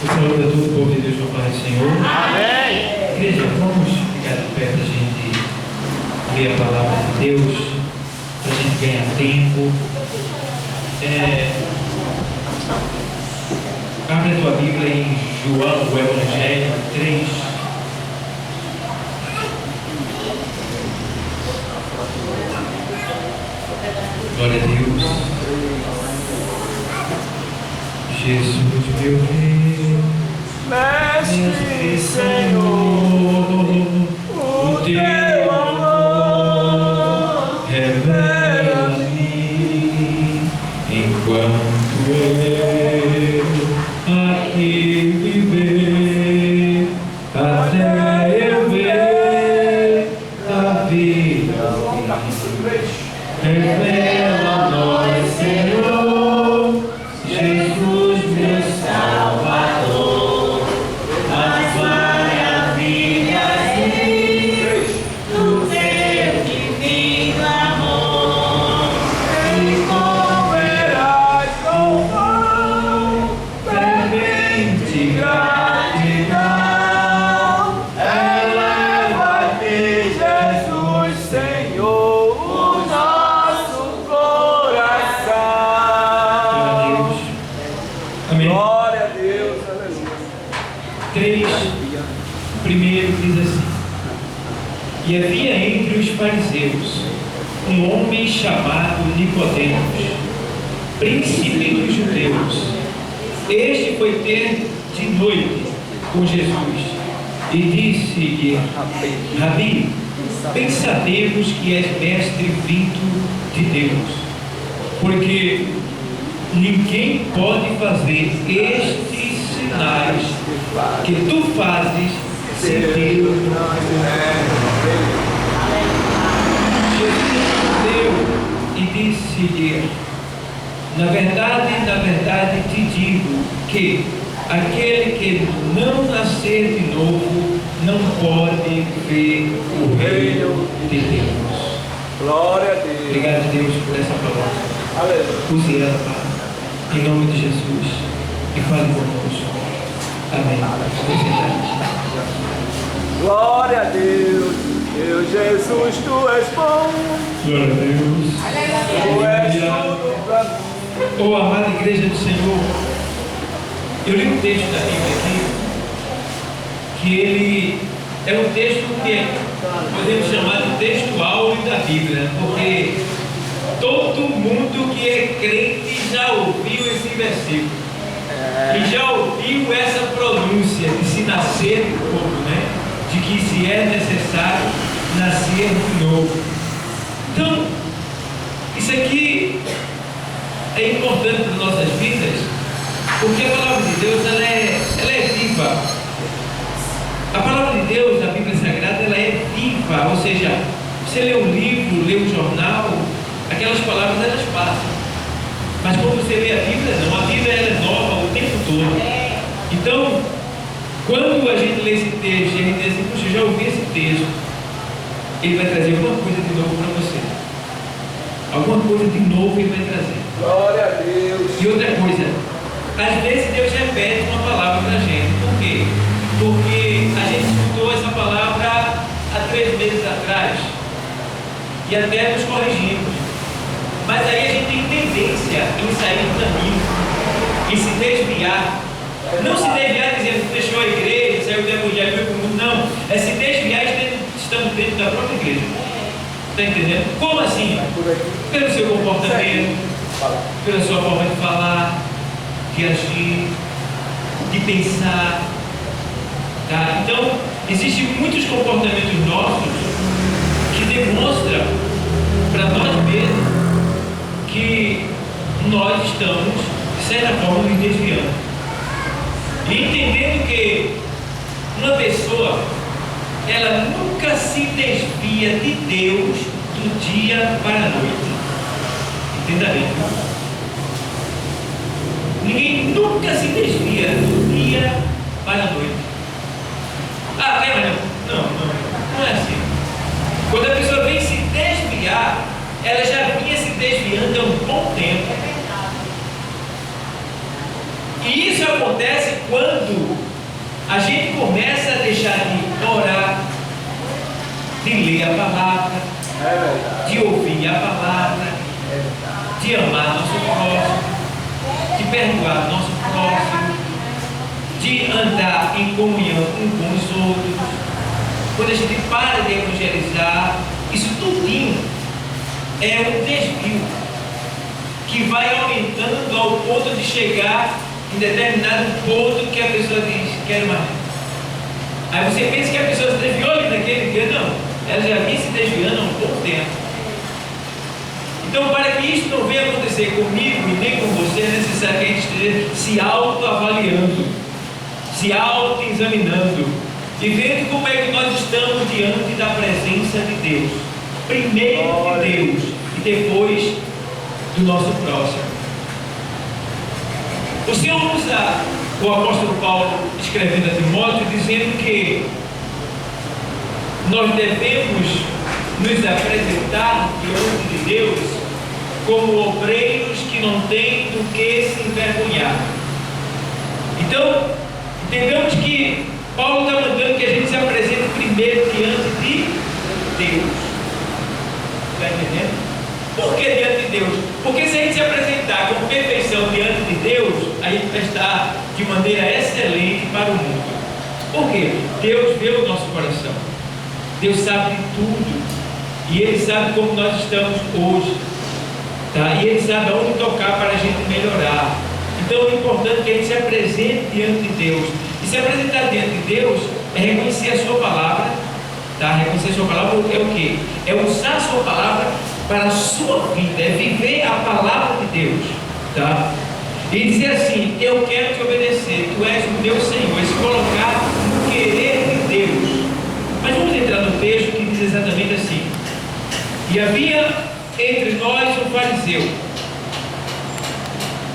O saúde a todo o povo de Deus no Pai do Senhor. Amém. Igreja, vamos ficar de pé para a gente ler a palavra de Deus, para a gente ganhar tempo. Abre a tua Bíblia em João, o Evangelho 3. Glória a Deus. Jesus, meu Rei, Mestre Senhor, o teu amor revela-me enquanto eu aqui viver, até eu ver a vida. Revela a nós, Senhor, Jesus, meu Salvador, as maravilhas do teu divino amor, e converás com fervente gratidão. Eleva-te, Jesus, Senhor, o nosso coração. Amém. Glória a Deus, aleluia. 3, primeiro diz assim: e havia entre os fariseus um homem chamado Nicodemos, príncipe dos judeus. Este foi ter de noite com Jesus e disse-lhe: Rabi, bem sabemos que és mestre vindo de Deus, porque ninguém pode fazer estes sinais que tu fazes sem Deus. Jesus respondeu e disse-lhe: na verdade te digo que aquele que não nascer de novo não pode ver o reino de Deus. Glória a Deus. Obrigado, Deus, por essa palavra. Aleluia. Use ela, Pai, em nome de Jesus, e fale conosco. Amém. Glória a Deus. Meu Jesus, tu és bom. Glória a Deus. Tu és tudo pra mim. Oh, amada igreja do Senhor, eu li um texto da Bíblia aqui, que ele é um texto que podemos chamar de texto áureo da Bíblia, porque todo mundo que é crente já ouviu esse versículo. E já ouviu essa pronúncia de se nascer de novo, né? De que se é necessário nascer de novo. Então, isso aqui é importante para nossas vidas, porque a palavra de Deus ela é viva. A palavra de Deus, a Bíblia Sagrada, ela é viva, ou seja, você lê um livro, lê um jornal, aquelas palavras elas passam. Mas quando você lê a Bíblia, não, a Bíblia ela é nova o tempo todo. Então, quando a gente lê esse texto, a gente diz assim: puxa, eu já ouvi esse texto, ele vai trazer alguma coisa de novo para você. Alguma coisa de novo ele vai trazer. Glória a Deus. E outra coisa, às vezes Deus repete uma palavra para a gente. Por quê? Porque a gente escutou essa palavra há 3 meses atrás e até nos corrigimos. Mas aí a gente tem tendência em sair do caminho, em se desviar. Não se desviar dizendo que deixou a igreja, saiu do evangelho, foi para o mundo. Não, é se desviar estando dentro da própria igreja. Está entendendo? Como assim? Pelo seu comportamento, pela sua forma de falar, de agir, de pensar. Tá? Então, existem muitos comportamentos nossos que demonstram para nós mesmos que nós estamos, de certa forma, nos desviando. E entendendo que uma pessoa, ela nunca se desvia de Deus do dia para a noite. Entenda bem. Ninguém nunca se desvia do dia para a noite. Ah, tem, mas não é assim. Quando a pessoa vem se desviar, ela já vinha se desviando há um bom tempo. E isso acontece quando a gente começa a deixar de orar, de ler a palavra, de ouvir a palavra, de amar nosso próximo, de perdoar nosso próximo, de andar em comunhão um com os outros. Quando a gente para de evangelizar, isso tudinho é um desvio que vai aumentando ao ponto de chegar em determinado ponto que a pessoa diz, quero mais. Aí você pensa que a pessoa se desviou ali naquele dia, não, ela já vinha se desviando há um pouco tempo. Então, para que isso não venha acontecer comigo e nem com você, é necessário que a gente esteja se autoavaliando, se autoexaminando e vendo como é que nós estamos diante da presença de Deus. Primeiro de Deus e depois do nosso próximo. O Senhor usa o apóstolo Paulo escrevendo a Timóteo dizendo que nós devemos nos apresentar diante de Deus como obreiros que não têm do que se envergonhar. Então, entendemos que Paulo está mandando que a gente se apresente primeiro diante de Deus. Está entendendo? Por que diante de Deus? Porque se a gente se apresentar com perfeição diante de Deus, a gente vai estar de maneira excelente para o mundo. Por quê? Deus vê o nosso coração. Deus sabe de tudo. E Ele sabe como nós estamos hoje. Tá? E Ele sabe aonde tocar para a gente melhorar. Então é importante que a gente se apresente diante de Deus. E se apresentar diante de Deus é reconhecer a sua palavra. Tá? Reconhecer a sua palavra é o quê? É usar a sua palavra para a sua vida, é viver a palavra de Deus. Tá? E dizer assim, eu quero te obedecer, tu és o meu Senhor. É se colocar no querer de Deus. Mas vamos entrar no texto que diz exatamente assim: e havia entre nós um fariseu,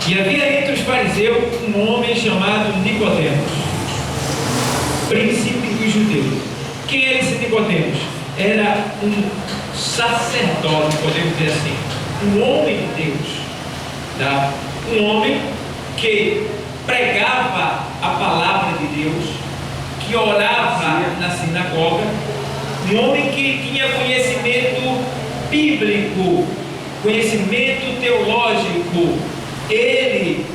e havia entre os fariseus um homem chamado Nicodemos, príncipe dos judeus. Quem era esse Nicodemos? Era um sacerdote, podemos dizer assim, um homem de Deus, tá? Um homem que pregava a palavra de Deus, que orava na sinagoga, um homem que tinha conhecimento bíblico, conhecimento teológico. Ele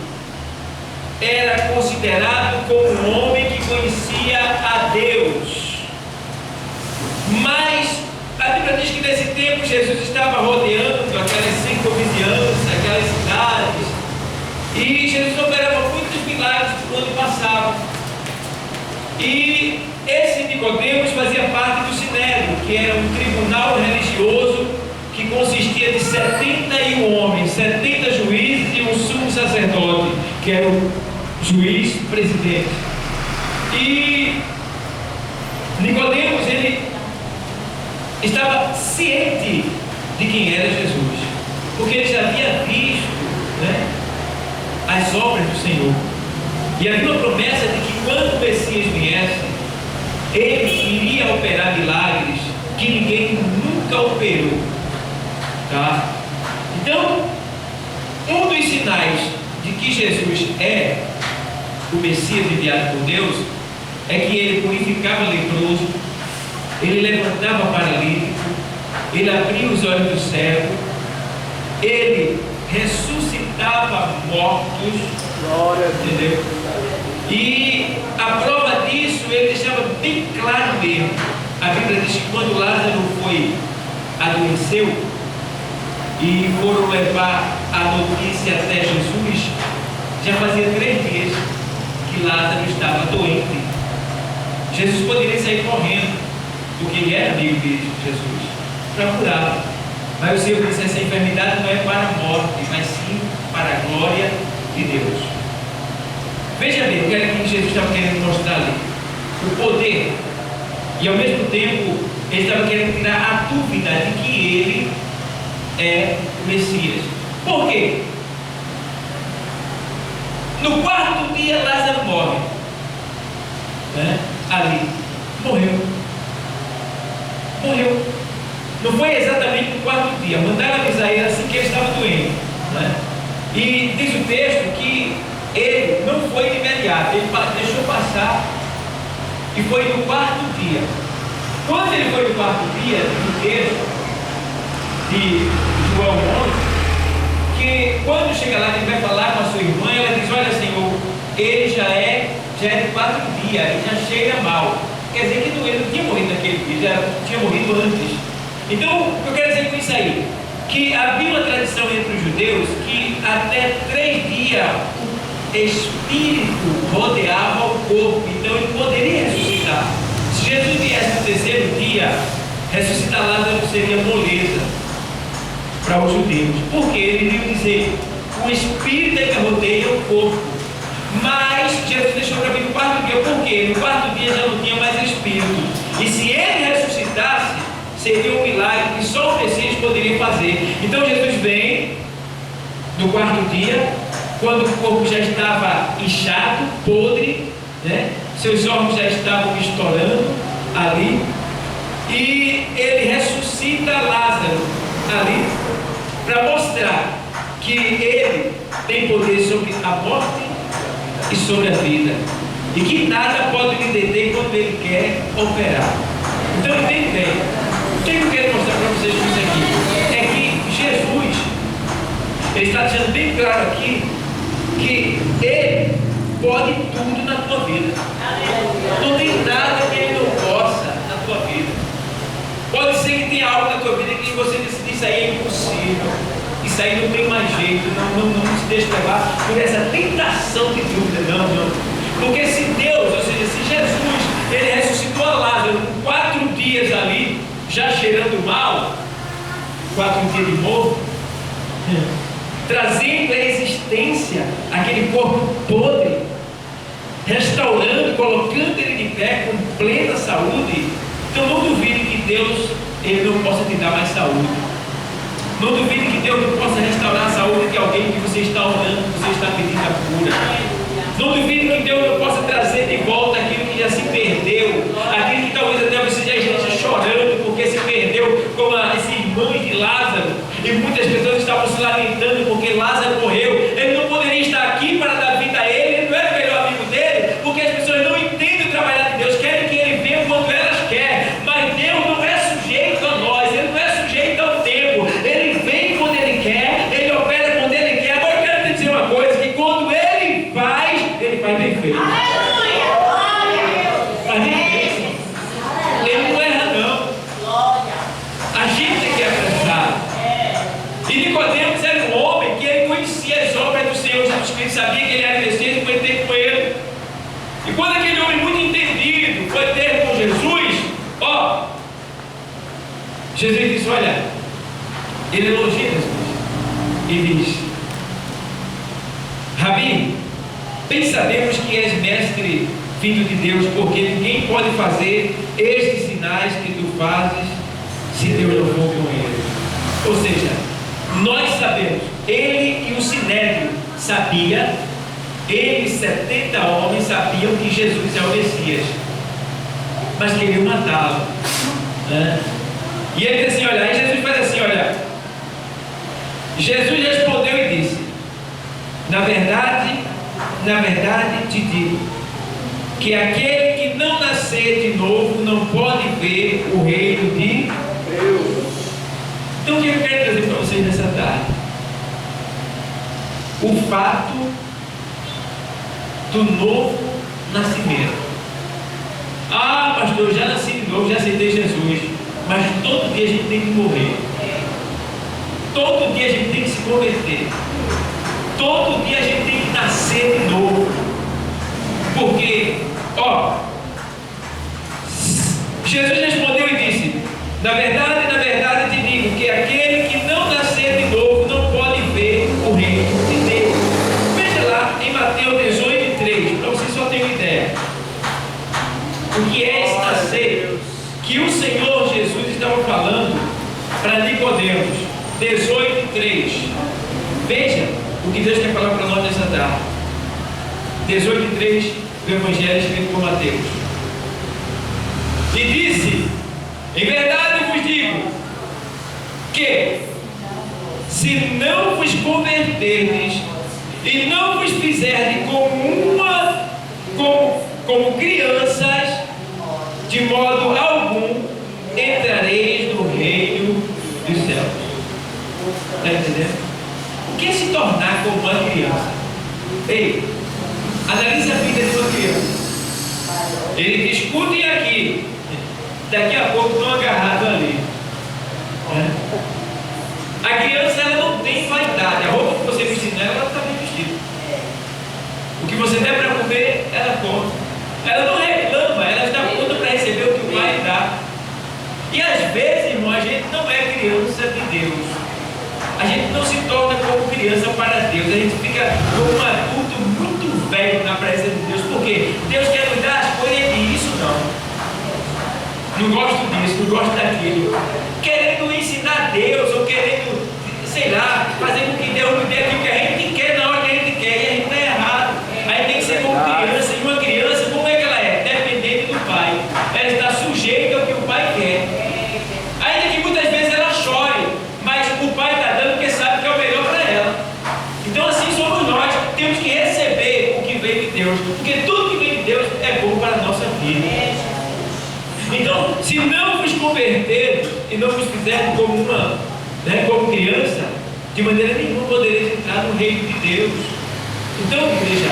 era considerado como um homem que conhecia a Deus. Mas a Bíblia diz que nesse tempo Jesus estava rodeando aquelas circunvizinhanças, aquelas cidades, e Jesus operava muitos milagres por onde passava. E esse Nicodemos fazia parte do Sinédrio, que era um tribunal religioso que consistia de 71 homens, 70 juízes e um sumo sacerdote, que era o juiz presidente. E Nicodemos, ele estava ciente de quem era Jesus, porque ele já havia visto, né, as obras do Senhor. E havia uma promessa de que quando o Messias viesse, ele iria operar milagres que ninguém nunca operou. Tá? Então, um dos sinais de que Jesus é o Messias enviado por Deus é que ele purificava leproso, ele levantava paralítico, ele abria os olhos do cego, ele ressuscitava mortos. Glória a Deus. Entendeu? E a prova disso ele deixava bem claro mesmo. A Bíblia diz que quando Lázaro adoeceu e foram levar a notícia até Jesus, já fazia 3 dias que Lázaro estava doente. Jesus poderia sair correndo, porque ele era amigo de Jesus, para curá-lo. Mas o Senhor disse: essa enfermidade não é para a morte, mas sim para a glória de Deus. Veja bem, o que era que Jesus estava querendo mostrar ali: o poder, e ao mesmo tempo ele estava querendo tirar a dúvida de que ele é o Messias. Por quê? No 4º dia Lázaro morre, né? Ali, morreu. Não foi exatamente no 4º dia, mandaram avisar ele assim que ele estava doente, né? E diz o texto que ele não foi de imediato hiato, ele deixou passar e foi no quarto dia. Quando ele foi no quarto dia, no texto de João 11, que quando chega lá, ele vai falar com a sua irmã, ela diz: olha, Senhor, ele já é de 4 dias, ele já cheira mal. Quer dizer que ele não tinha morrido naquele dia, já tinha morrido antes. Então, o que eu quero dizer com isso aí? Que havia uma tradição entre os judeus que até 3 dias o espírito rodeava o corpo, então ele poderia ressuscitar. Se Jesus viesse no 3º dia, ressuscitar Lázaro seria moleza para os judeus, porque ele iria dizer: o espírito é que rodeia o corpo. Mas Jesus deixou para mim no 4º dia, porque no 4º dia já não tinha mais espírito, e se ele ressuscitasse, seria um milagre que só o Messias poderia fazer. Então Jesus vem no 4º dia, quando o corpo já estava inchado, podre, né? Seus órgãos já estavam estourando ali, e ele ressuscita Lázaro ali, para mostrar que ele tem poder sobre a morte e sobre a vida, e que nada pode lhe deter quando ele quer operar. Então entende bem. O que eu quero mostrar para vocês com isso aqui é que Jesus, ele está deixando bem claro aqui que ele pode tudo na tua vida. Não tem nada que ele não possa na tua vida. Pode ser que tenha algo na tua vida que você decide: isso aí é impossível, isso aí não tem mais jeito, não se deixe levar por essa tentação de dúvida. Não. Porque se Deus, ou seja, se Jesus, ele ressuscitou a Lázaro com 4 dias ali, já cheirando mal, 4 dias de morto, trazendo à existência aquele corpo podre, restaurando, colocando ele de pé com plena saúde, então não duvide que Deus, ele não possa te dar mais saúde. Não duvide que Deus não possa restaurar a saúde de alguém que você está orando, que você está pedindo a cura. Não duvide que Deus não possa trazer de volta aquilo que já se perdeu, aquilo que talvez até você já esteja chorando porque se perdeu, como esses irmãos de Lázaro, e muitas pessoas estavam se lamentando porque Lázaro morreu. Ele não poderia estar aqui para dar vida a ele, ele não era o melhor amigo dele, porque as pessoas não entendem o trabalhar de Deus, querem que ele venha quando elas querem, mas Deus não é sujeito a nós, ele não é sujeito ao tempo, ele vem quando ele quer, ele opera quando ele quer. Agora eu quero te dizer uma coisa, que quando ele faz bem feito. Faz bem feito. Ele não erra não. A gente é que é apressado. E Nicodemos era um homem que ele conhecia as obras do Senhor Jesus Cristo, sabia que ele era Messias e foi ter com ele. E quando aquele homem muito entendido foi ter com Jesus, Jesus disse: olha, ele elogia Jesus e diz: Rabi, bem sabemos que és mestre vindo de Deus, porque ninguém pode fazer estes sinais que tu fazes se Deus não for com ele. Ou seja, nós sabemos, ele e o Sinédrio sabia, eles 70 homens sabiam que Jesus é o Messias, mas queriam matá-lo, né? E ele disse assim: olha, aí Jesus faz assim, olha, Jesus respondeu e disse: na verdade te digo, que aquele que não nascer de novo não pode ver o reino de Deus. Então o que eu quero trazer para vocês nessa tarde? O fato do novo nascimento. Ah, pastor, eu já nasci de novo, já aceitei Jesus, mas todo dia a gente tem que morrer. Todo dia a gente tem que se converter. Todo dia a gente tem que nascer de novo. Porque, Jesus respondeu e disse: na verdade te digo, que aquele que não nascer de novo não pode ver o reino de Deus. Veja lá em Mateus 18:3, para você só ter uma ideia. O que é esse nascer que o Senhor Jesus estava falando para Nicodemos? 18:3. Veja o que Deus quer falar para nós nessa tarde. 18:3 do Evangelho escrito por Mateus. E disse: em verdade vos digo que se não vos converterdes e não vos fizerdes como uma como crianças, de modo algum entrareis no reino dos céus. Está entendendo? O que é se tornar como uma criança? Ei, analise a vida de uma criança. Eles discutem aqui, daqui a pouco estão agarrados ali. A criança, ela não tem vaidade. A roupa que você vestir nela, ela está bem vestida. O que você der para comer, ela come. Ela não reclama, ela está pronta para receber o que o pai dá. E às vezes, irmão, a gente não é criança de Deus. A gente não se torna como criança para Deus. A gente fica como um adulto muito velho na presença de Deus. Por quê? Deus quer nos dar as coisas e isso não gosto disso, não gosto daquilo. Querendo ensinar Deus, ou querendo, sei lá, fazer com que Deus nos dê aquilo que a gente quer na hora que a gente quer. E a gente está errado. A gente tem que ser como criança. E uma criança, como é que ela é? Dependente do pai. Ela está sujeita ao que o pai quer. Ainda que muitas vezes ela chore, mas o pai está dando porque sabe que é o melhor para ela. Então assim somos nós, temos que receber o que vem de Deus, porque tudo que vem de Deus é bom para a nossa vida. Então, se não vos convertermos e não vos fizermos como criança, de maneira nenhuma podereis entrar no reino de Deus. Então, igreja,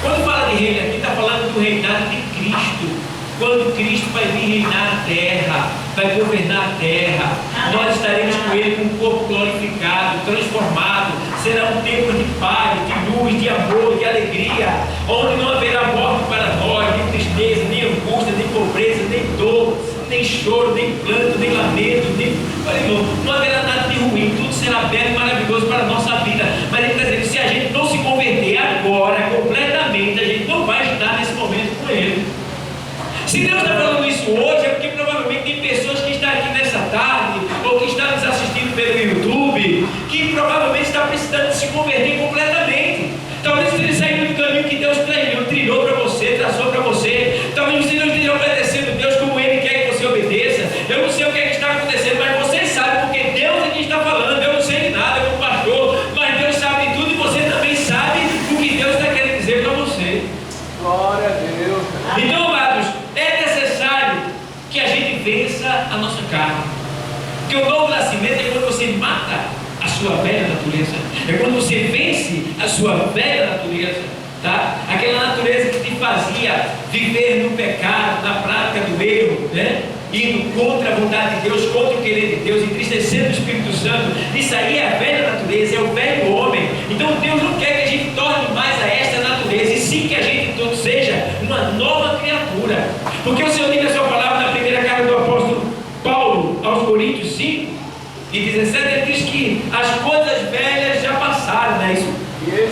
quando fala de reino aqui, está falando do reinado de Cristo. Quando Cristo vai vir reinar a terra, vai governar a terra, nós estaremos com Ele com um corpo glorificado, transformado. Será um tempo de paz, de luz, de amor, de alegria, onde não haverá morte para nós, nem tristeza, nem angústia, nem pobreza, nem dor, nem choro, nem pranto, nem lamento, olha, irmão, não haverá nada de ruim, tudo será belo e maravilhoso para a nossa vida. Mas Ele está dizendo, se a gente não se converter agora, completamente, a gente não vai estar nesse momento com Ele. Se Deus está falando isso hoje, é porque provavelmente tem pessoas que estão aqui nessa tarde, ou que estão nos assistindo pelo YouTube, que provavelmente está precisando se converter completamente. Talvez você esteja saindo do caminho que Deus trilhou para você, traçou para você. Talvez você não esteja obedecendo Deus como Ele quer que você obedeça. Eu não sei o que está acontecendo, mas você sabe, porque Deus é quem está falando. Eu não sei de nada como pastor, mas Deus sabe de tudo e você também sabe o que Deus está querendo dizer para você. Glória a Deus. Então, amados, é necessário que a gente vença a nossa carne. Porque o novo nascimento é quando você mata a sua velha natureza. É quando você vence a sua velha natureza, tá? Aquela natureza que te fazia viver no pecado, na prática do erro, né? Indo contra a vontade de Deus, contra o querer de Deus, entristecendo o Espírito Santo. Isso aí é a velha natureza, é o velho homem. Então Deus não quer que a gente torne mais a esta natureza, e sim que a gente todo seja uma nova criatura. Porque o Senhor diz a sua palavra na primeira carta do apóstolo Paulo aos Coríntios 5 e 17, ele diz que as coisas velhas já passaram, não é isso?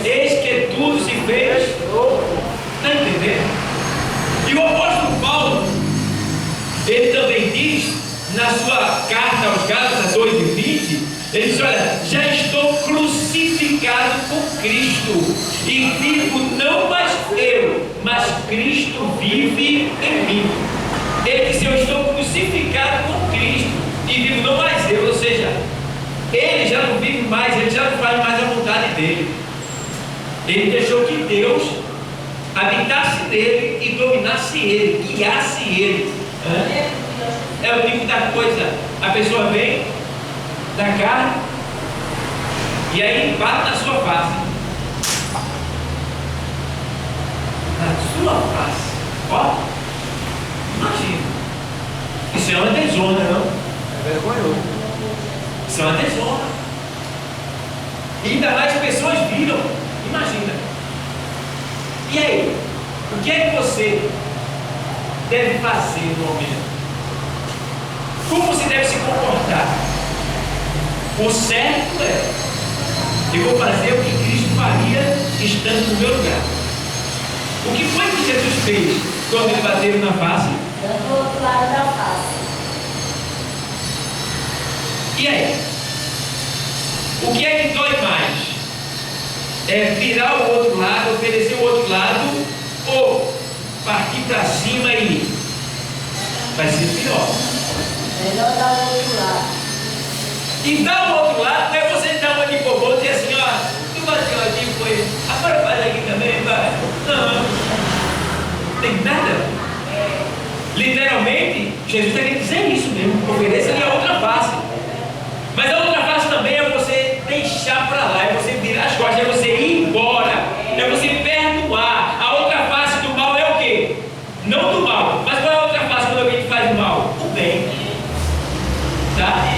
Eis que tudo se fez. Está entendendo? E o apóstolo Paulo, ele também diz na sua carta aos Gálatas 2:20, ele diz, olha, já estou crucificado com Cristo, e vivo não mais eu, mas Cristo vive em mim. Ele disse, eu estou crucificado com Cristo, e vivo não mais eu, ou seja, ele já não vive mais, ele já não faz mais a vontade dele. Ele deixou que Deus habitasse nele e dominasse ele, guiasse ele. É o tipo da coisa, a pessoa vem da carne e aí bate na sua face. Na sua face. Ó, imagina. Isso é uma desonra, não? É vergonhoso. Isso é uma desonra. E ainda mais pessoas viram. Imagina. E aí? O que é que você deve fazer no momento? Como você deve se comportar? O certo é, eu vou fazer o que Cristo faria estando no meu lugar. O que foi que Jesus fez quando ele bateu na face? Do outro lado da face. E aí? O que é que dói mais? É virar o outro lado, oferecer o outro lado, ou partir para cima e vai ser pior? Melhor dar o outro lado. E dar o outro lado não é você dar uma de bobô e dizer assim, ó, tu bateu aqui, foi, agora faz aqui também, vai. Não tem nada a Literalmente, Jesus está querendo dizer isso mesmo. Ofereça-lhe a outra face. Mas a outra face também é você deixar para lá, é você virar as costas, é você ir embora, é você perdoar. A outra face do mal é o quê? Não do mal. Mas qual é a outra face quando alguém te faz o mal? O bem. Tá?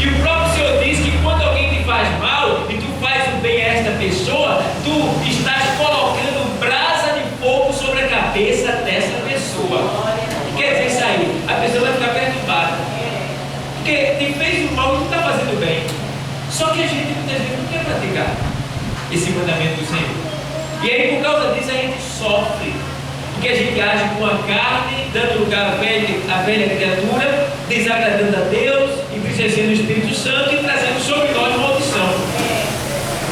E o próprio Senhor diz que quando alguém te faz mal e tu faz o bem a esta pessoa, tu estás colocando brasa de fogo sobre a cabeça dessa pessoa. O que quer dizer isso aí? A pessoa vai ficar perturbada. Porque te fez o mal e tu está fazendo bem. Só que a gente muitas vezes não quer praticar esse mandamento do Senhor. E aí por causa disso a gente sofre. Porque a gente age com a carne, dando lugar à velha criatura, desagradando a Deus, entristecendo o Espírito Santo e trazendo sobre nós maldição.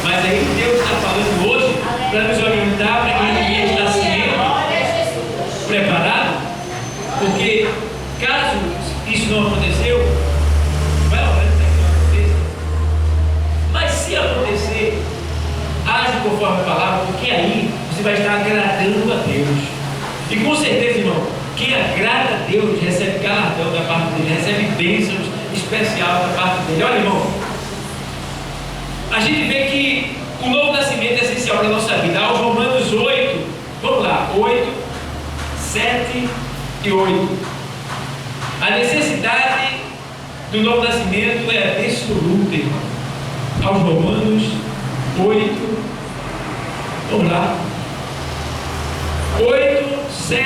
Mas aí Deus está falando hoje para nos orientar, para que a gente esteja sempre preparado, porque caso isso não aconteceu, vai orando para que não aconteça. Mas se acontecer, age conforme a palavra, porque aí você vai estar agradando a Deus. E com certeza, irmão, quem agrada a Deus recebe galardão da parte dele, recebe bênçãos especial da parte dele. Olha, irmão, a gente vê que o novo nascimento é essencial para a nossa vida. Aos Romanos 8, vamos lá, 8, 7 e 8. A necessidade do novo nascimento é absoluta, irmão. Aos Romanos 8, vamos lá, 8, 7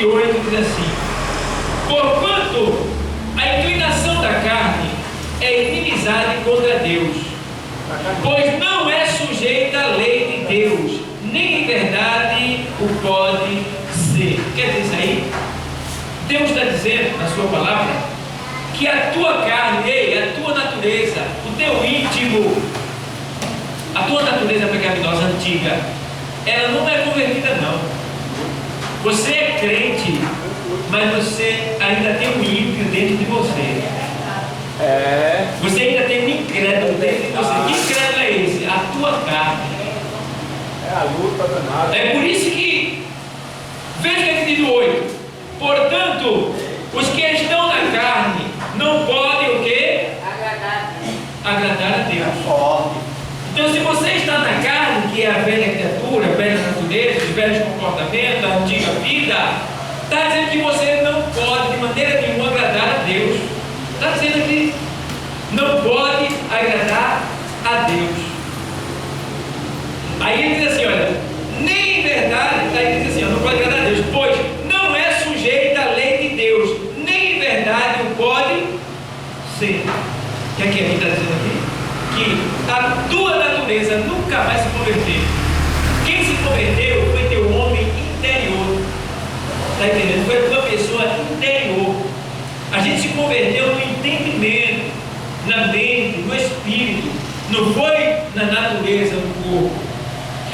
e 8 diz assim: porquanto a inclinação da carne é inimizade contra Deus, pois não é sujeita à lei de Deus, nem em verdade o pode ser. Quer dizer isso aí? Deus está dizendo na sua palavra que a tua carne, a tua natureza, o teu íntimo, a tua natureza pecaminosa antiga, ela não é convertida não. Você é crente, mas você ainda tem um ímpio dentro de você. Você ainda tem um incrédulo dentro de você. Que incrédulo é esse? A tua carne. É a luta danada. É por isso que, veja o que é diz o 8. Portanto, os que estão na carne não podem o quê? Agradar a Deus. Então, se você está na carne, que é a velha criatura, a velha natureza, os velhos comportamentos, a antiga vida, está dizendo que você não pode, de maneira nenhuma, agradar a Deus. Está dizendo que não pode agradar a Deus. Aí ele diz assim, olha, nem em verdade, aí ele diz assim, não pode agradar a Deus, pois não é sujeita à lei de Deus, nem em verdade o pode ser. O que é que ele está dizendo aqui? Que a tua natureza nunca vai se converter. Quem se converteu foi teu homem interior. Está entendendo? Foi a tua pessoa interior. A gente se converteu no entendimento, na mente, no espírito. Não foi na natureza do corpo.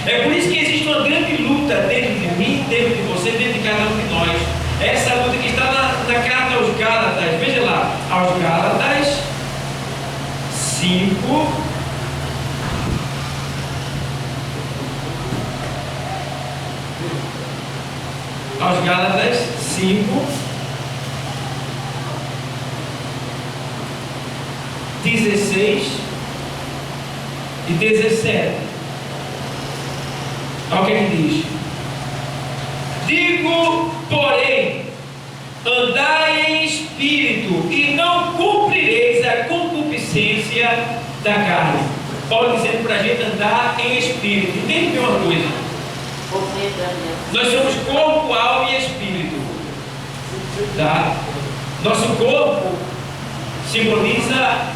É por isso que existe uma grande luta dentro de mim, dentro de você, dentro de cada um de nós. Essa luta que está na carta aos Gálatas. Veja lá, aos Gálatas 5, aos Gálatas 5, 16 e 17. Olha o que ele diz: digo, porém, andai em espírito e não cumprireis a concupiscência da carne. Paulo dizendo para a gente andar em espírito. Entende uma coisa? Nós somos corpo, alma e espírito. Tá? Nosso corpo simboliza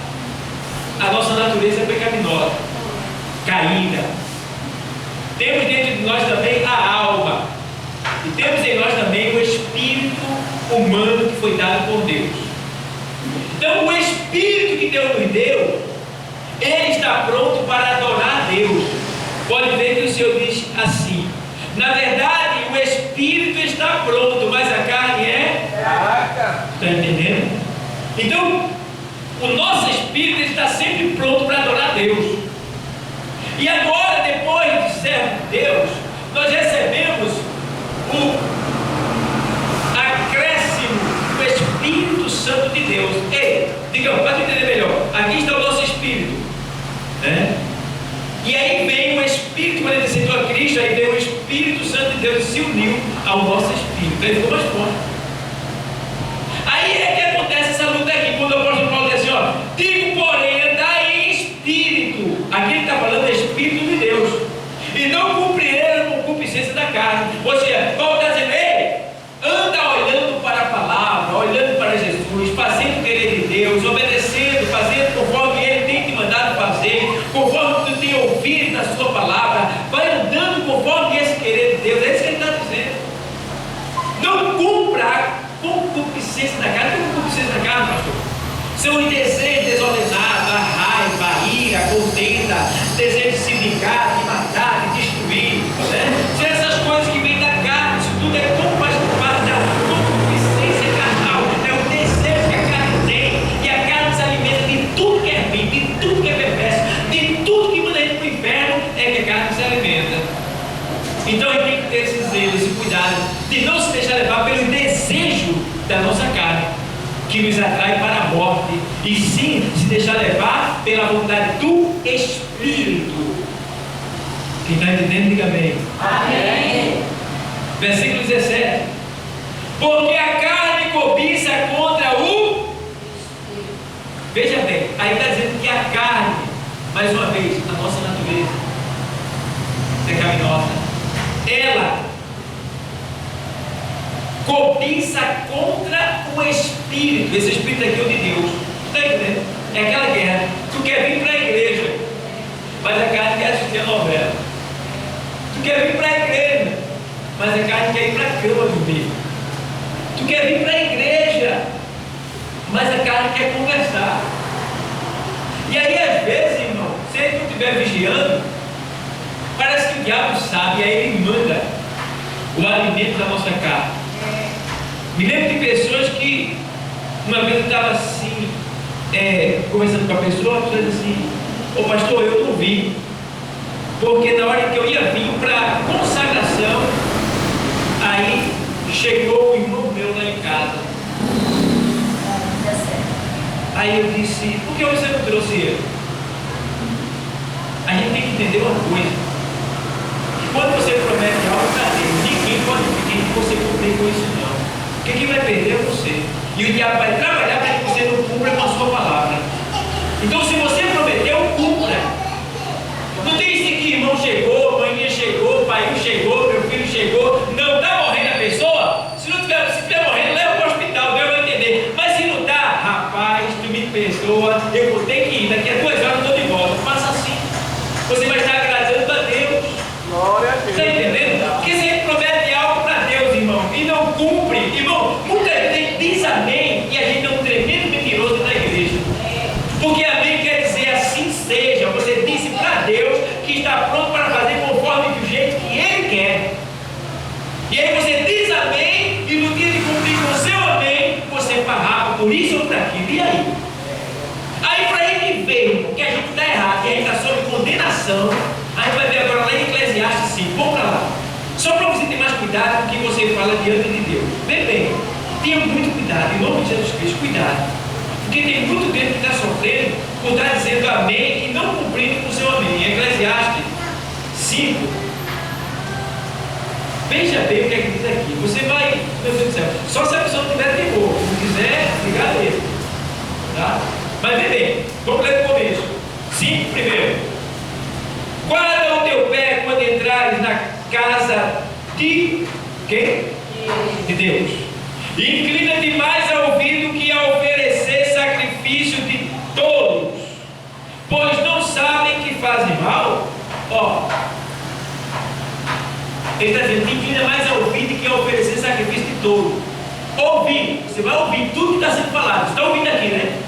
a nossa natureza pecaminosa, caída. Temos dentro de nós também a alma. E temos em nós também o espírito humano que foi dado por Deus. Então o espírito que Deus nos deu, ele está pronto para adorar a Deus. Pode ver que o Senhor diz assim: na verdade o espírito está pronto, mas a carne é fraca. Está entendendo? Então o nosso espírito está sempre pronto para adorar a Deus. E agora, depois de sermos de Deus, nós recebemos o acréscimo Deus se uniu ao nosso espírito, ele ficou mais forte. Aí é que acontece essa luta aqui, quando o apóstolo Paulo diz assim, ó, digo, porém, andai em espírito. Aqui ele está falando do Espírito de Deus, e não cumprirei com concupiscência da carne. Ou seja, Paulo está dizendo, ei, anda olhando para a palavra, olhando para Jesus, fazendo o querer de Deus, obedecendo, fazendo conforme Ele tem te mandado fazer, conforme tu tem ouvido na sua palavra, vai andando conforme esse querer de Deus. É isso que Ele está dizendo. Não cumpra a concupiscência da carne. O que é concupiscência da carne, pastor? São os desejos desordenados, a raiva, a ira, a contenda, desejo de se vingar, de matar, de destruir, né? São essas coisas que vêm da carne. Isso tudo é como faz parte da concupiscência carnal. É o desejo que a carne tem, e a carne se alimenta de tudo que é ruim, de tudo que é perverso, de tudo que manda a gente para o inferno, é que a carne se alimenta. Então a gente tem que ter esse zelo, esse cuidado de não se deixar levar pelo desejo da nossa carne, que nos atrai para a morte, e sim se deixar levar pela vontade do Espírito. Quem está entendendo, diga amém. Amém. Versículo 17. Porque a carne cobiça contra o... Veja bem, aí está dizendo que a carne, mais uma vez, a nossa natureza pecaminosa, ela cobiça contra o Espírito. Esse Espírito aqui é o de Deus. Está entendendo? É aquela guerra. Tu quer vir para a igreja, mas a carne quer assistir a novela. Tu quer vir para a igreja, mas a carne quer ir para a cama dormir. Tu quer vir para a igreja, mas a carne quer conversar. E aí às vezes, irmão, se tu estiver vigiando, parece que o diabo sabe, e aí ele manda o alimento da nossa carne. Me lembro de pessoas que uma vez eu estava assim, conversando com a pessoa disse assim, ô pastor, eu não vim, porque na hora que eu ia vir para a consagração, aí chegou o irmão meu lá em casa. Aí eu disse, por que você não trouxe ele? A gente tem que entender uma coisa, que quando você promete algo para Deus, ninguém pode pedir que você cumprir com isso não. Porque quem vai perder é você. E o diabo vai trabalhar para que você não cumpra com a sua palavra. Então, se você prometeu, cumpra. Não tem isso que irmão chegou, mãe chegou, pai chegou, meu filho chegou. Não está morrendo a pessoa? Se estiver morrendo, leva para o hospital, Deus vai entender. Mas se não está, rapaz, tu me perdoa, eu vou ter que ir. Daqui a 2 horas eu estou de volta. Faça assim. Você vai estar agradando a Deus. Glória a Deus. Está entendendo? Porque se a gente promete algo para Deus, irmão, e não cumpre, irmão, muita gente diz amém e a gente é um tremendo mentiroso da igreja. Porque amém quer dizer assim seja. Você disse para Deus que está pronto para fazer conforme do jeito que Ele quer. E aí você diz amém e no dia de cumprir com o seu amém, você farrapa por isso ou por aquilo. E aí? Aí para ele ver que a gente está errado e a gente está sob condenação, a gente vai ver agora lá em Eclesiastes 5. Vamos para lá. Só para você ter mais cuidado com o que você fala diante de Deus. Vê bem, tenha muito cuidado, em nome de Jesus Cristo, cuidado. Porque tem muito tempo que está sofrendo por estar dizendo amém e não cumprindo com o seu amém. Em Eclesiastes 5, veja bem o que é que diz aqui. Você vai, meu Deus do céu, só se a pessoa não tiver temor, se não quiser, ligar nele. Tá? Mas vê bem, vamos ler no começo. 5 primeiro. Guarda o teu pé quando entrares na casa de quem? De Deus. E inclina-te mais a ouvir do que a oferecer sacrifício de tolos, pois não sabem que fazem mal. Ó, ele está dizendo, inclina mais a ouvir do que a oferecer sacrifício de tolos. Ouvir, você vai ouvir tudo que está sendo falado. Você está ouvindo aqui, né?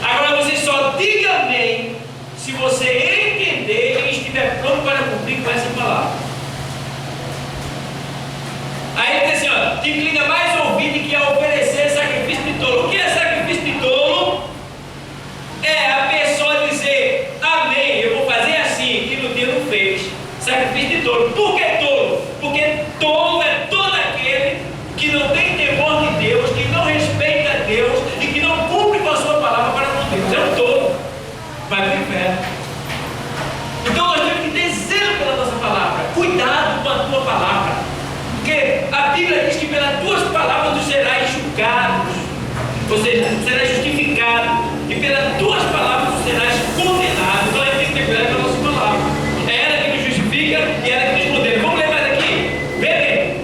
Agora você só diga amém se você entender e estiver pronto para cumprir com essa palavra. Aí ele diz assim, ó, te inclina mais a ouvir do que a oferecer sacrifício de tolo. O que é sacrifício de tolo? É a pessoa dizer, amém, eu vou fazer assim, que no dia não fez. Sacrifício de tolo. Por que tolo? Porque tolo é todo aquele que não tem temor de Deus, que não respeita Deus e que não cumpre com a sua palavra para com Deus. É um tolo. Vai para o inferno. Então nós temos que ter zelo pela nossa palavra. Cuidado com a tua palavra. ou seja, serás justificado, e pelas tuas palavras serás condenado. Então a gente tem que ter cuidado com a nossa palavra. É ela que nos justifica e ela que nos condena. Vamos ler mais aqui. Vê bem.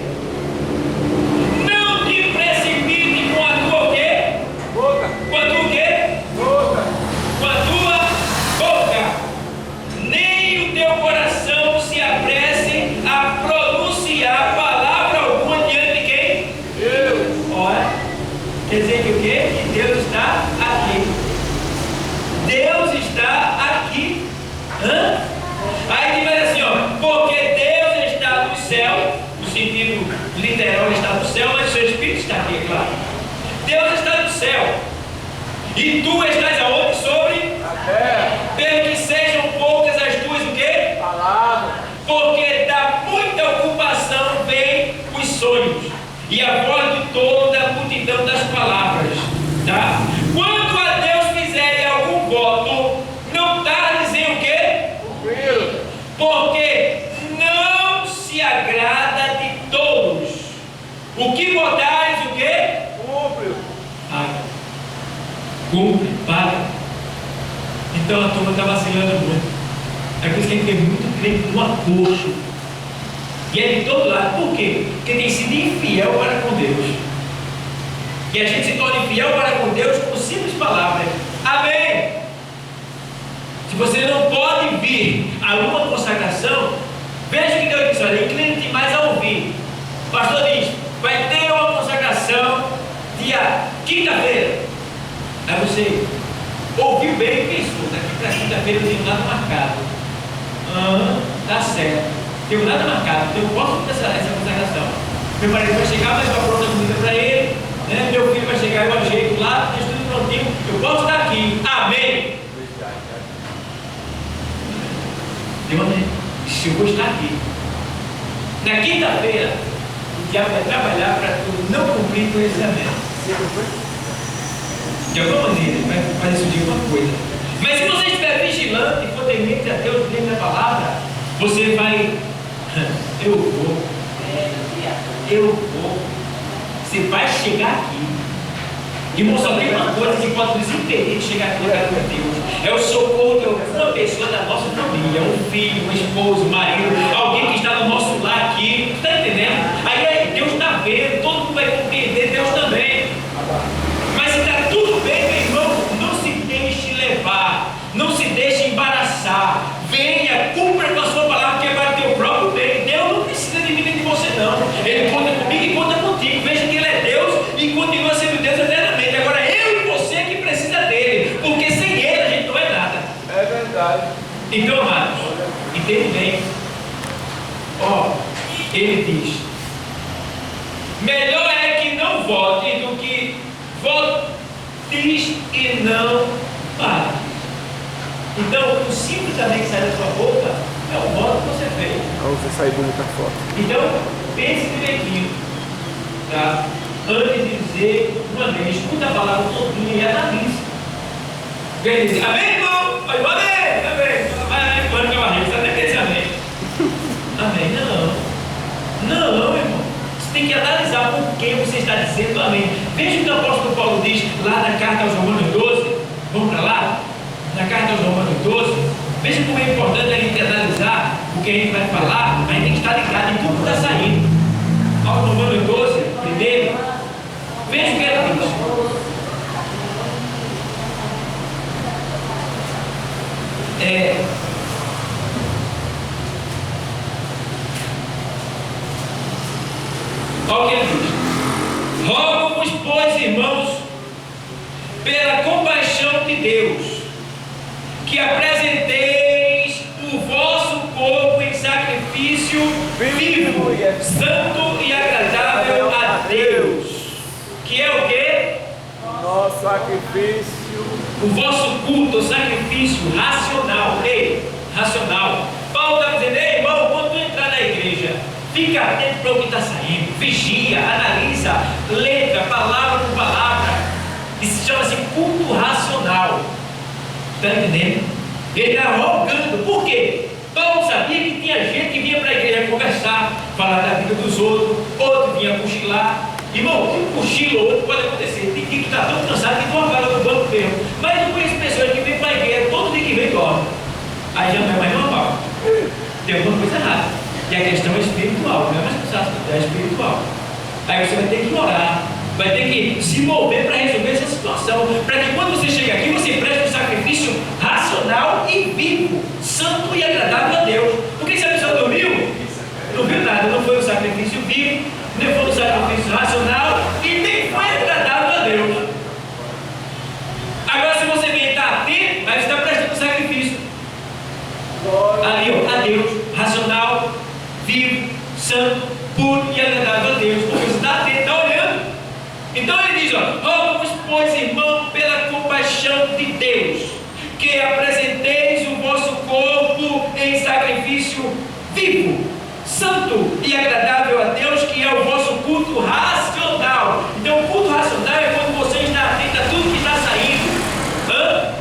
Não te precipite com a tua o quê? Boca. Com a tua o quê? Boca. Com a tua boca. Nem o teu coração se apresse a pronunciar palavra alguma diante de quem? Deus. Ora, quer dizer que o quê? Que Deus está aqui. Deus está aqui. Hã? Aí ele vai assim, ó, porque Deus está no céu, no sentido literal, ele está no céu, mas o seu Espírito está aqui, é claro. Deus está no céu. E tu estás aonde? Sobre? A terra. Pelo que sejam poucas as tuas o quê? Palavra. Porque da muita ocupação vem os sonhos, e a voz do tolo da multidão das palavras. Tá? Quando a Deus fizerem algum voto, não tardes em o quê? Cumprir. Porque não se agrada de todos. O que votares, o quê? Cumpre. Paga. Cumpre, paga. Então a turma está vacilando muito. É por isso que a gente tem muito crente no acordo. E é de todo lado. Por quê? Porque tem sido infiel para com Deus. E a gente se torna infiel para com Deus com simples palavras. Amém. Se você não pode vir a uma consagração, veja o que Deus diz. Olha, inclina-te mais a ouvir. O pastor diz, vai ter uma consagração dia quinta-feira. Aí você ouviu bem e pensou, daqui para quinta-feira eu tenho nada marcado. Tá certo. Tenho nada marcado, então eu posso fazer essa consagração. Meu marido vai chegar, mas vai pronta a comida para ele, né? Meu filho vai chegar, eu ajeito lá, deixo tudo prontinho, eu posso estar aqui. Amém. Eu vou estar aqui. Na quinta-feira, o diabo vai trabalhar para tu não cumprir com esse amém. De alguma maneira, ele vai fazer isso de alguma coisa. Mas se você estiver vigilante e for temente a Deus dentro da palavra, você vai. Eu vou. Você vai chegar aqui. Irmão, só tem uma coisa que pode nos impedir de chegar aqui no lugar de Deus. É o socorro de alguma pessoa da nossa família, um filho, uma esposa, um marido, alguém que está no nosso lar aqui. Está entendendo? Aí Deus está vendo, todo mundo vai compreender, Deus também. Mas se está tudo bem, meu irmão, não se deixe levar, não se deixe embaraçar. Venha, cumpra com a sua palavra, que é para o teu próprio bem. Deus não precisa de mim nem de você, não. Ele conta comigo e conta contigo. Veja que Ele é Deus e continua sendo Deus eternamente. Agora eu e você que precisa dele, porque sem Ele a gente não é nada. É verdade. Então, amados, entende bem? Ó, ele diz: melhor é que não vote do que votes e não pare. Então, o simples também que sai da sua boca é o voto que você fez. Não, você sai bonita foto. Então, pense direitinho, tá? Antes de dizer uma vez, escuta a palavra todinha e analise. Vem dizer, amém, irmão? Amém, amém. Ai, quando que eu arrego, você até quer dizer amém. Amém, não, irmão. Você tem que analisar por que você está dizendo amém. Veja o que o apóstolo Paulo diz lá na carta aos Romanos 12. Vamos para lá? Na carta aos Romanos 12. Veja como é importante a gente analisar o que a gente vai falar. A gente tem que estar ligado em tudo que está saindo. Aos Romanos 12, primeiro. Veja o que ele diz. Olha o que ele diz. Rogo-vos, pois, irmãos, pela compaixão de Deus, que apresenteis o vosso corpo em sacrifício vivo, santo e agradável a Deus. Que é o quê? Nosso sacrifício. O vosso culto, o sacrifício racional. Ei, racional. Paulo está dizendo, ei, irmão, quando tu entrar na igreja, fica atento para o que está saindo, vigia, analisa, letra, palavra por palavra. Isso chama-se culto racional. Está entendendo? Ele está rogando. Por quê? Paulo sabia que tinha gente que vinha para a igreja conversar, falar da vida dos outros, outro vinha cochilar. Irmão, um cochilo ou outro pode acontecer. Tem dia que está tão cansado que toma vaga no banco mesmo. Mas eu conheço pessoas que vêm para a igreja, todo dia que vem dorme. Aí já não é mais normal. Tem alguma coisa errada. E a questão é espiritual, não é mais cansaço, é espiritual. Aí você vai ter que orar, vai ter que se mover para resolver essa situação. Para que quando você chega aqui, você preste um sacrifício racional e vivo, santo e agradável a Deus. Porque se a pessoa dormiu, não viu nada, não foi um sacrifício vivo, nem foi um sacrifício racional e nem foi agradável a Deus. Agora, se você vem estar atento, aí você está prestando um sacrifício ali, ó, a Deus, racional, vivo, santo, puro e agradável a Deus, porque você está atento, está olhando. Então ele diz: rogo-vos, pois, irmão, pela compaixão de Deus, que apresenteis o vosso corpo em sacrifício vivo, santo e agradável a Deus, que é o vosso culto racional. Então, o culto racional é quando você está atento a tudo que está saindo,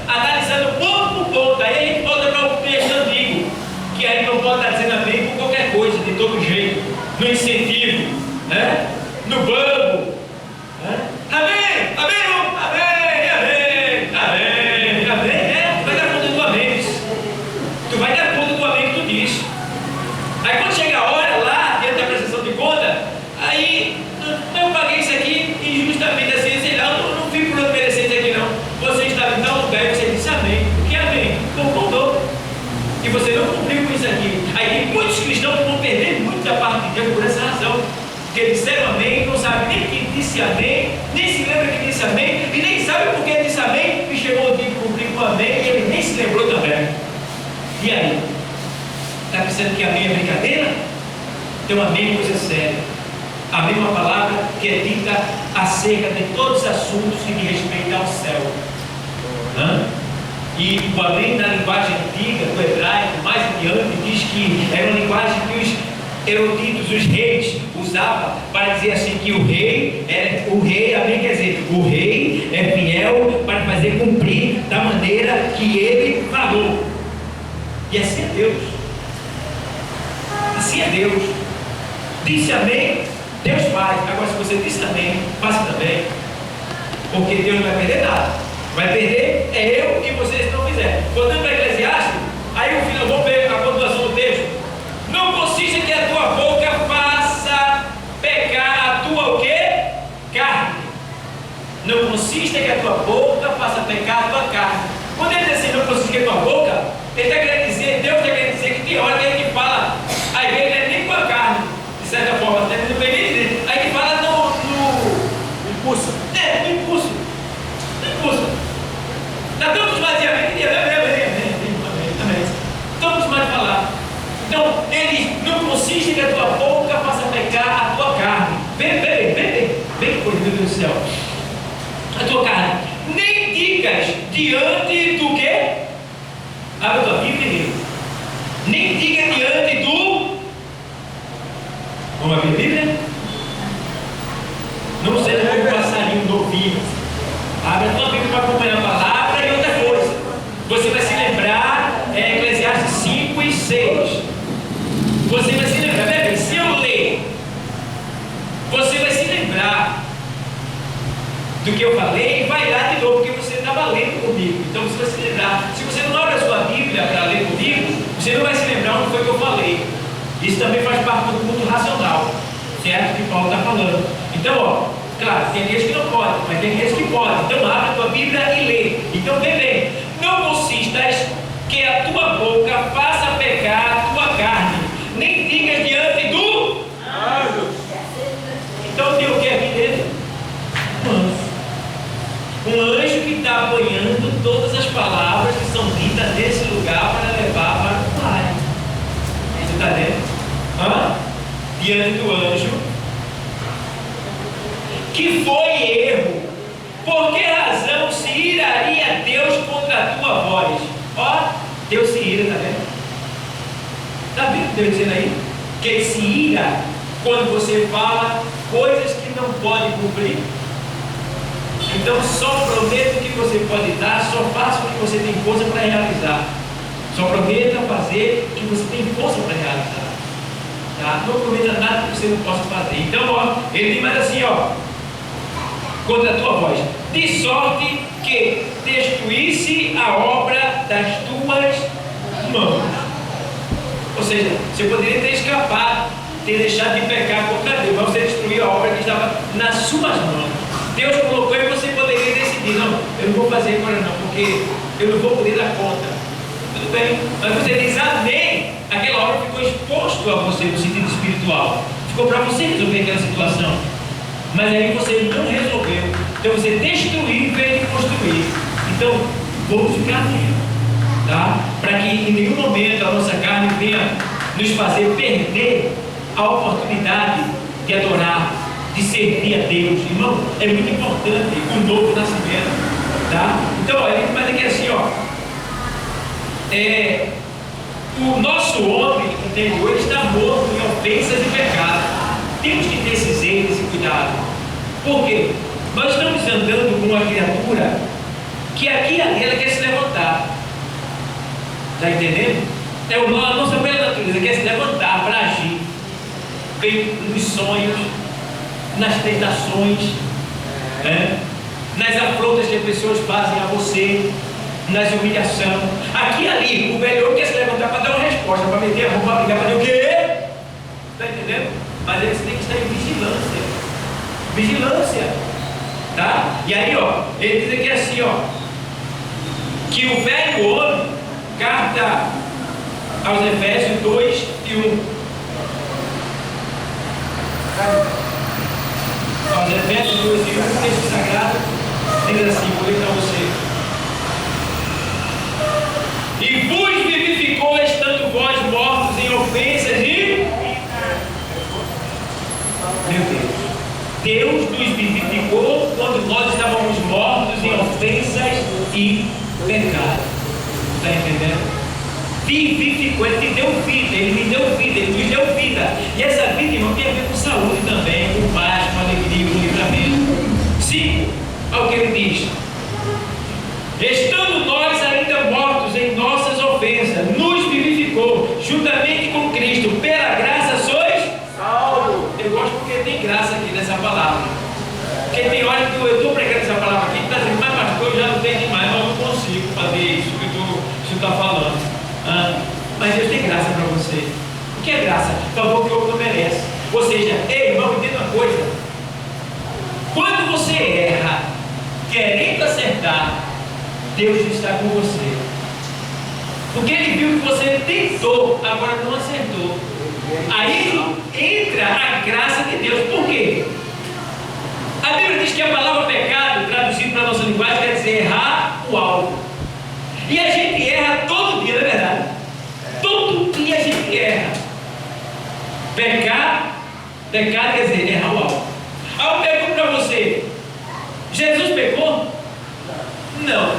analisando ponto por ponto. Aí a gente volta para o texto antigo, que a gente não pode estar dizendo amém por qualquer coisa, de todo jeito, no incentivo, né? No banco, né? Amém, amém, amém, amém, amém, amém. Tu vai dar conta do amém. Tu vai dar conta do amém que tu diz. Aí quando chega a hora lá, dentro da prestação de conta, aí eu paguei isso aqui injustamente, assim, sei lá, eu não fico por merecer isso aqui não. Você estava em tal lugar e você disse amém. O que é amém? Concordou. E você não cumpriu com isso aqui. Aí tem muitos cristãos que vão perder muito da parte de Deus por essa razão. Porque disseram amém, não sabe nem quem disse amém, nem se lembra que disse amém, e nem sabe por que disse amém, e chegou o dia de cumprir com amém, e ele nem se lembrou também. E aí? Está pensando que amém é brincadeira? Então amém é coisa séria. Amém é uma palavra que é dita acerca de todos os assuntos que diz respeito ao céu. E o amém na linguagem antiga, do hebraico, mais adiante, diz que era uma linguagem que os eruditos, os reis, usavam para dizer assim que o rei, amém quer dizer, o rei é fiel para fazer cumprir da maneira que ele falou. E assim é Deus. Assim é Deus. Disse amém, Deus faz. Agora, se você disse amém, faça também. Porque Deus não vai perder nada. Vai perder é eu e vocês que não fizerem. Voltando para Eclesiastes, aí o final, vamos ver a continuação do texto. Não consiste que a tua boca faça pecar a tua o quê? Carne. Não consiste que a tua boca faça pecar a tua carne. Quando ele diz assim, não consiste que a tua boca, ele está querendo dizer, Deus está querendo dizer que tem hora que a gente fala, aí ele não é nem com a carne, de certa forma, até não vem nem dizer. Aí ele fala no impulso. No impulso. Está tão acostumado a dizer amém. Tão acostumado a falar. Então, ele não consiste que a tua boca faça pecar a tua carne. Vem, por Deus do céu. A tua carne. Nem digas diante do quê? Abre a tua Bíblia. Nem diga diante do. Vamos abrir a Bíblia? Não seja como um passarinho novinho. Abre a tua Bíblia para acompanhar a palavra e outra coisa. Você vai se lembrar, Eclesiastes 5 e 6. Você vai se lembrar, bebê, se eu ler, você vai se lembrar do que eu falei e vai lá de novo, porque você estava lendo comigo. Então você vai se lembrar. Se você não abre a sua Bíblia para ler comigo, você não vai se lembrar onde foi que eu falei. Isso também faz parte do culto racional, certo? Que Paulo está falando. Então, claro, tem aqueles que não podem, mas tem aqueles que podem. Então abre a tua Bíblia e lê. Então vê bem, não consistas que a tua boca faça pecar a tua carne, nem digas diante do anjo. Então tem o que aqui dentro? Um anjo que está apanhando todas as palavras que são ditas nesse lugar para levar para o pai. Você está dentro? Diante do anjo, que foi erro. Por que razão se iraria Deus contra a tua voz? Deus se ira, está vendo? Está vendo Deus dizendo aí? Que ele se ira quando você fala coisas que não pode cumprir. Então só prometa o que você pode dar, só faça o que você tem força para realizar. Só prometa fazer o que você tem força para realizar. nada, não prometa nada que você não possa fazer. Então, ó, ele diz mais assim, ó, contra a tua voz, de sorte que destruísse a obra das tuas mãos. Ou seja, você poderia ter escapado, ter deixado de pecar contra Deus, mas você destruiu a obra que estava nas suas mãos. Deus colocou e você poderia decidir, não, eu não vou fazer agora não, porque eu não vou poder dar conta. Tudo bem, mas você diz amém, aquela obra ficou exposto a você no sentido espiritual, ficou para você resolver aquela situação, mas aí você não resolveu, então você destruiu em vez de construir. Então vamos ficar atentos, tá? Para que em nenhum momento a nossa carne venha nos fazer perder a oportunidade de adorar, de servir a Deus. Irmão, é muito importante o novo nascimento, tá? Então, olha, ele faz aqui assim, ó, o nosso homem interior está morto em ofensas e pecados. Temos que ter esse zelo, esse cuidado. Por quê? Nós estamos andando com uma criatura que aqui e ali ela quer se levantar. Está entendendo? A nossa bela natureza quer se levantar para agir. Vem nos sonhos, nas tentações, nas afrontas que as pessoas fazem a você, nas humilhações. Aqui e ali, o velho quer se levantar para dar uma resposta, para meter a mão, para brigar, para dizer o quê? Está entendendo? Mas eles têm que estar em vigilância. Vigilância. Tá? E aí, ó, ele diz aqui assim, ó, que o velho homem, carta aos Efésios 2 e 1. Aos Efésios 2 e 1, o texto sagrado diz assim, vou ler para você. E vos vivificou estando vós mortos em ofensas e... Meu Deus. Deus nos vivificou quando nós estávamos mortos em ofensas e pecado. Está entendendo? Vivificou, Ele te deu vida, Ele me deu vida, Ele nos deu vida. E essa vida, irmão, tem a ver com saúde também, com paz, com alegria, com livramento. 5, olha o que ele diz. Estando nós ainda mortos em nossas ofensas, nos vivificou juntamente com Cristo, pela graça sois salvos. Eu gosto porque tem graça aqui nessa palavra. Porque tem hora que eu estou pregando essa palavra aqui, está dizendo, mas pastor, eu já não tenho demais, mas eu não consigo fazer isso que você está falando. Mas Deus tem graça para você. O que é graça? Favor que o outro não merece. Ou seja, ei, irmão, entenda uma coisa. Quando você erra, querendo acertar, Deus está com você. Porque Ele viu que você tentou, agora não acertou. Aí entra a graça de Deus. Por quê? A Bíblia diz que a palavra pecado, traduzido para a nossa linguagem, quer dizer errar o alvo. E a gente erra todo dia, não é verdade? Todo dia a gente erra. Pecado quer dizer errar o alvo. Aí eu pergunto para você: Jesus pecou? Não.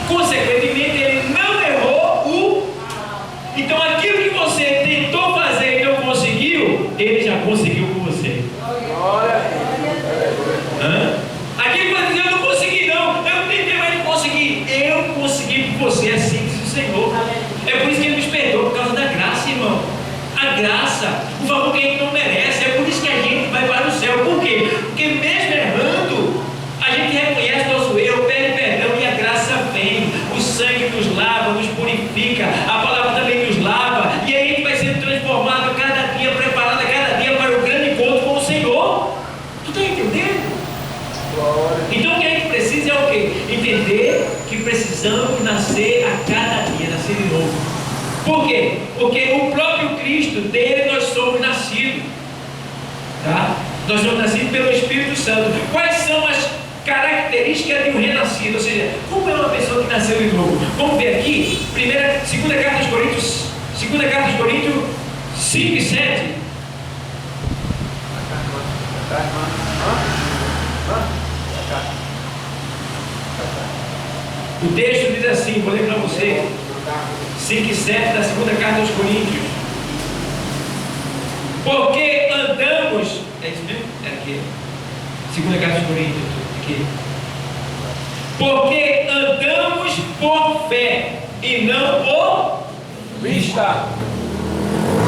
Consequentemente, Ele não errou o. Então aquilo que você tentou fazer e não conseguiu, Ele já conseguiu com você. Aquilo que você diz, eu não consegui não, eu tentei, mas não consegui. Eu consegui com você, assim diz o Senhor. É por isso que Ele nos perdoa, por causa da graça, irmão. A graça, o favor que a gente não merece. É por isso que a gente vai para o céu. Por quê? Porque mesmo errando, a gente reconhece nosso erro, pede perdão e a graça vem. O sangue nos lava, nos purifica, a palavra também nos lava, e aí a gente vai sendo transformado cada dia, preparado cada dia para o grande encontro com o Senhor. Tu está entendendo? Então o que a gente precisa é o quê? Entender que precisamos nascer a cada dia, nascer de novo. Por quê? Porque o próprio Cristo, dele nós somos nascidos, tá? Nós somos nascidos pelo Espírito Santo. Quais são as características de um renascido? Ou seja, como é uma pessoa que nasceu de novo? Vamos ver aqui, segunda carta aos Coríntios 5 e 7. O texto diz assim, vou ler para você, 5 e 7 da segunda carta aos Coríntios. Porque andamos, é isso mesmo? É aqui, segunda carta aos Coríntios, aqui. Porque andamos por fé e não por vista.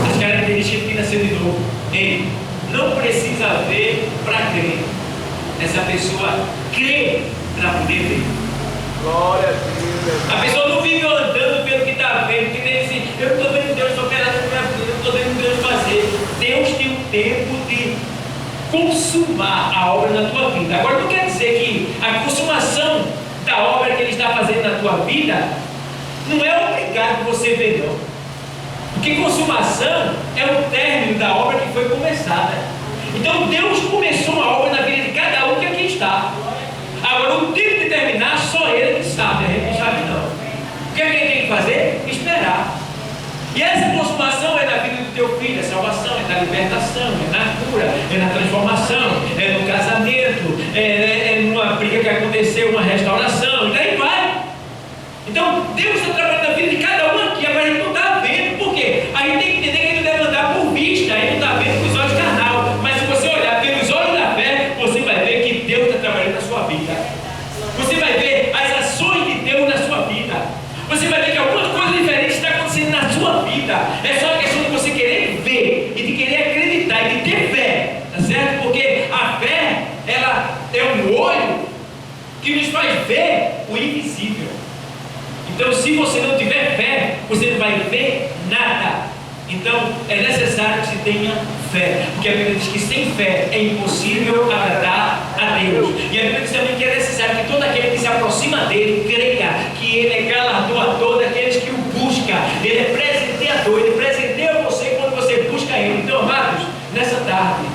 As características que nasceu nascer de novo. Ei, não precisa ver para crer. Essa pessoa crê para poder ver. Glória a Deus. A pessoa não vive andando pelo que está vendo, que nem assim, eu não estou vendo Deus operar na minha vida, eu não estou vendo Deus fazer. Deus tem um tempo de consumar a obra na tua vida. Agora não quer dizer que a consumação da obra que Ele está fazendo na tua vida não é obrigado você ver, não. Porque consumação é o término da obra que foi começada. Então Deus começou uma obra na vida de cada um que aqui está. Agora o tempo de terminar, só Ele que sabe, a gente não sabe não. O que é que Ele tem que fazer? Esperar. E essa consumação é na vida do teu filho, é salvação, é na libertação, é na cura, é na transformação, é no casamento, é numa briga que aconteceu, uma restauração, e daí vai. Então Deus está trabalhando na vida de cada um aqui, agora a gente não está vendo. Por quê? A gente tem que entender que Ele deve andar por vista, Ele não está vendo com os olhos carnal. Mas se você olhar pelos olhos da fé, você vai ver que Deus está trabalhando na sua vida. Você vai ver as ações de Deus na sua vida. Você vai ver que alguma coisa diferente está acontecendo na sua vida. É só uma questão de você querer ver e de querer acreditar e de ter fé, tá certo? Porque a fé, ela é um olho que nos faz ver o invisível. Então, se você não tiver fé, você não vai ver nada. Então, é necessário que se tenha fé, porque a Bíblia diz que sem fé é impossível agradar a Deus. E a Bíblia diz também que é necessário que todo aquele que se aproxima dele creia que ele é galardoador daqueles que o buscam. Ele é presenteador, ele presenteia você quando você busca ele. Então, amados, nessa tarde,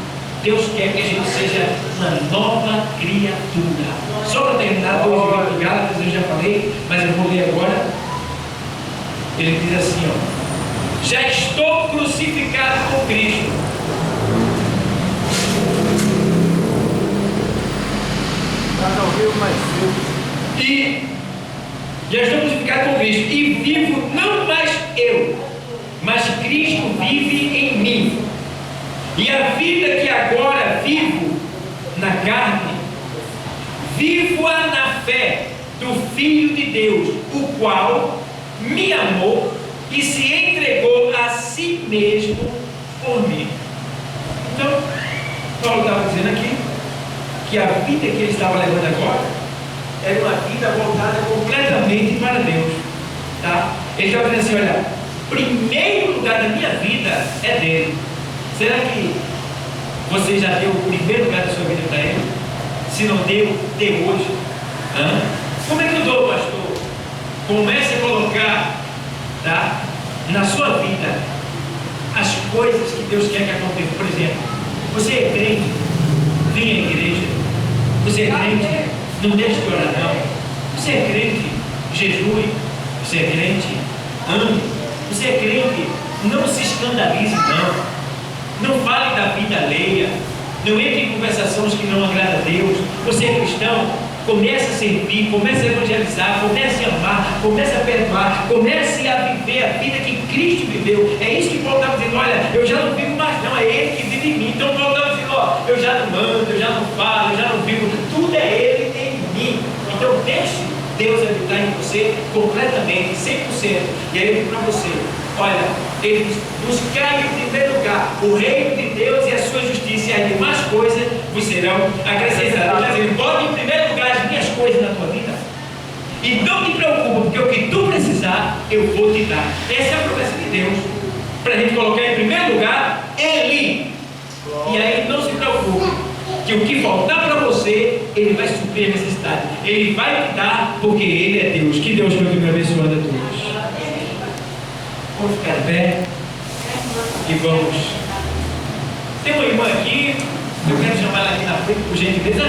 Deus quer que a gente seja uma nova criatura. Só para terminar, 2 de Gálatas, eu já falei, mas eu vou ler agora. Ele diz assim, ó: já estou crucificado com Cristo. Já não viu mais cedo. E já estou crucificado com Cristo. E vivo não mais eu, mas Cristo vive em mim. E a vida que agora vivo na carne, vivo-a na fé do Filho de Deus, o qual me amou e se entregou a si mesmo por mim. Então, Paulo estava dizendo aqui que a vida que ele estava levando agora era uma vida voltada completamente para Deus, tá? Ele estava dizendo assim, olha, primeiro lugar da minha vida é dele. Será que você já deu o primeiro lugar da sua vida para ele? Se não deu, dê hoje. Como é que eu dou, pastor? Comece a colocar, tá, na sua vida as coisas que Deus quer que aconteça. Por exemplo, você é crente, vem à igreja. Você é crente, não deixe de orar não. Você é crente, jejue. Você é crente, ame. Você é crente, não se escandalize não. Não fale da vida alheia. Não entre em conversações que não agradam a Deus. Você é cristão, comece a servir, comece a evangelizar, comece a amar, comece a perdoar, comece a viver a vida que Cristo viveu. É isso que Paulo estava dizendo, olha, eu já não vivo mais não, é Ele que vive em mim. Então Paulo estava dizendo, ó, eu já não ando, eu já não falo, eu já não vivo, tudo é Ele em mim. Então deixe Deus habitar em você completamente, 100%. E aí eu digo para você, olha, ele diz, buscai em primeiro lugar o reino de Deus e a sua justiça, e as demais coisas vos serão acrescentadas. Ele está dizendo, bota em primeiro lugar as minhas coisas na tua vida e não te preocupa, porque o que tu precisar eu vou te dar. Essa é a promessa de Deus, para a gente colocar em primeiro lugar Ele. E aí não se preocupe, que o que faltar para você, Ele vai suprir a necessidade, Ele vai te dar, porque Ele é Deus. Que Deus continue abençoando a todos. Vamos ficar de pé e vamos. Tem uma irmã aqui, eu quero chamar ela aqui na frente, por gentileza.